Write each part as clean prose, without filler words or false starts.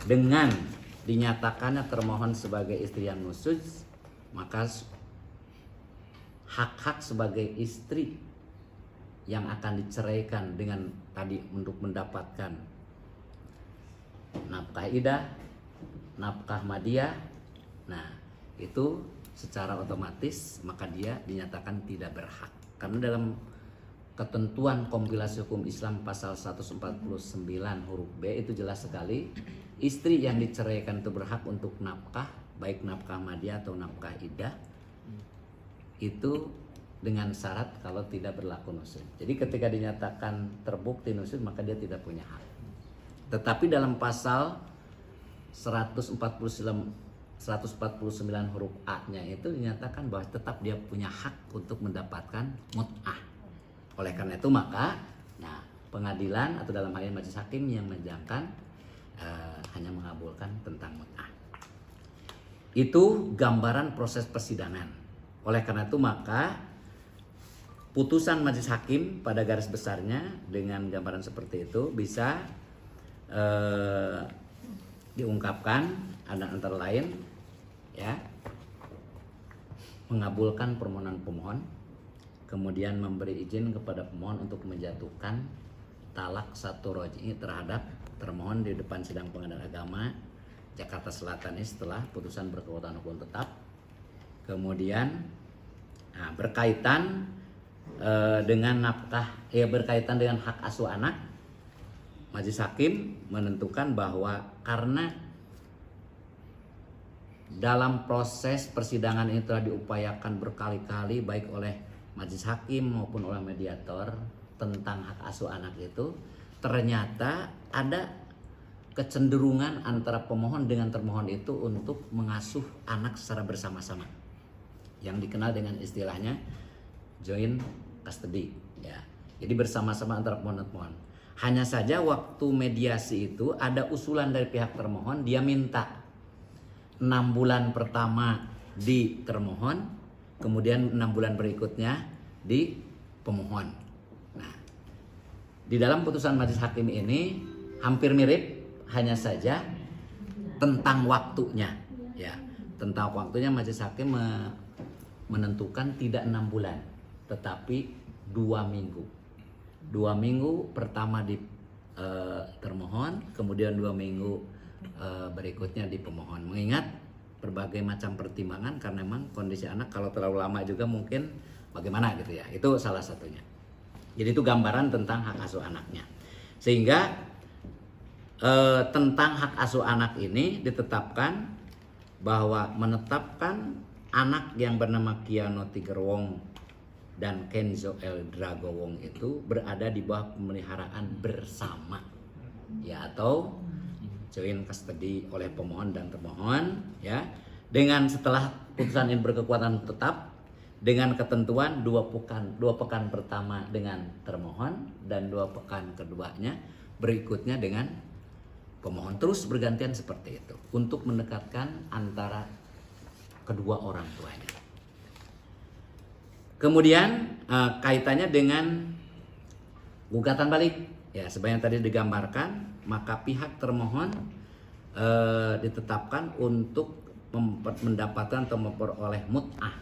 dengan dinyatakannya termohon sebagai istri yang nusuk, maka hak-hak sebagai istri yang akan diceraikan dengan tadi untuk mendapatkan nafkah idah, nafkah madiah, nah itu secara otomatis maka dia dinyatakan tidak berhak. Karena dalam ketentuan kompilasi hukum Islam pasal 149 huruf B itu jelas sekali, istri yang diceraikan itu berhak untuk nafkah, baik nafkah madiah atau nafkah idah, itu dengan syarat kalau tidak berlaku nusuk. Jadi ketika dinyatakan terbukti nusuk maka dia tidak punya hak. Tetapi dalam pasal 149 huruf A-nya itu dinyatakan bahwa tetap dia punya hak untuk mendapatkan mut'ah. Oleh karena itu maka pengadilan atau dalam hal ini majelis hakim yang menjangkan hanya mengabulkan tentang mut'ah. Itu gambaran proses persidangan. Oleh karena itu maka putusan majelis hakim pada garis besarnya dengan gambaran seperti itu bisa diungkapkan antara lain ya, mengabulkan permohonan pemohon, kemudian memberi izin kepada pemohon untuk menjatuhkan talak satu roj'i terhadap termohon di depan sidang pengadilan agama Jakarta Selatan ini setelah putusan berkekuatan hukum tetap. Kemudian berkaitan dengan nafkah, berkaitan dengan hak asuh anak, majelis hakim menentukan bahwa karena dalam proses persidangan ini telah diupayakan berkali-kali baik oleh majelis hakim maupun oleh mediator tentang hak asuh anak itu, ternyata ada kecenderungan antara pemohon dengan termohon itu untuk mengasuh anak secara bersama-sama, yang dikenal dengan istilahnya joint custody ya. Jadi bersama-sama antara pemohon dan termohon. Hanya saja waktu mediasi itu ada usulan dari pihak termohon, dia minta 6 bulan pertama di termohon, kemudian 6 bulan berikutnya di pemohon. Nah, di dalam putusan majelis hakim ini hampir mirip, hanya saja tentang waktunya ya. Tentang waktunya majelis hakim menentukan tidak 6 bulan tetapi 2 minggu. 2 minggu pertama di termohon, kemudian 2 minggu berikutnya di pemohon. Mengingat berbagai macam pertimbangan, karena memang kondisi anak kalau terlalu lama juga mungkin bagaimana gitu ya. Itu salah satunya. Jadi itu gambaran tentang hak asuh anaknya. Sehingga tentang hak asuh anak ini ditetapkan bahwa menetapkan anak yang bernama Kiano Tigerwong dan Kenzo El Dragowong itu berada di bawah pemeliharaan bersama ya, atau joint custody oleh pemohon dan termohon ya, dengan setelah putusan ini berkekuatan tetap dengan ketentuan 2 pekan pertama dengan termohon dan 2 pekan keduanya berikutnya dengan pemohon, terus bergantian seperti itu untuk mendekatkan antara kedua orang tuanya. Kemudian kaitannya dengan gugatan balik ya, sebanyak tadi digambarkan, maka pihak termohon ditetapkan untuk mendapatkan atau memperoleh mut'ah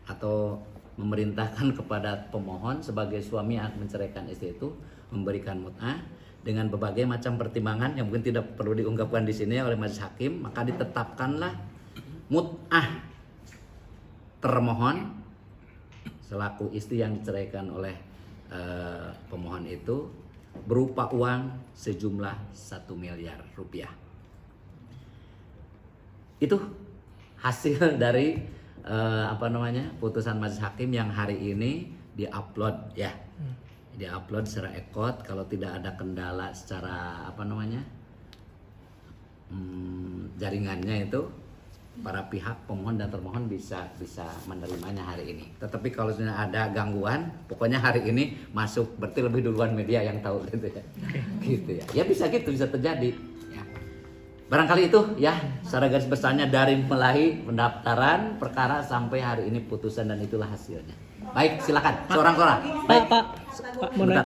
atau memerintahkan kepada pemohon sebagai suami yang menceraikan istri itu memberikan mut'ah dengan berbagai macam pertimbangan yang mungkin tidak perlu diungkapkan di sini oleh majelis hakim. Maka ditetapkanlah mut'ah termohon selaku istri yang diceraikan oleh pemohon itu berupa uang sejumlah 1 miliar rupiah. Itu hasil dari putusan majelis hakim yang hari ini diupload ya, diupload secara ekot. Kalau tidak ada kendala secara jaringannya itu, para pihak pemohon dan termohon bisa menerimanya hari ini. Tetapi kalau sudah ada gangguan, pokoknya hari ini masuk, berarti lebih duluan media yang tahu gitu ya. Gitu ya. Ya bisa gitu, bisa terjadi. Ya. Barangkali itu ya, secara garis besarnya dari mulai pendaftaran perkara sampai hari ini putusan, dan itulah hasilnya. Baik, silakan seorang. Pak,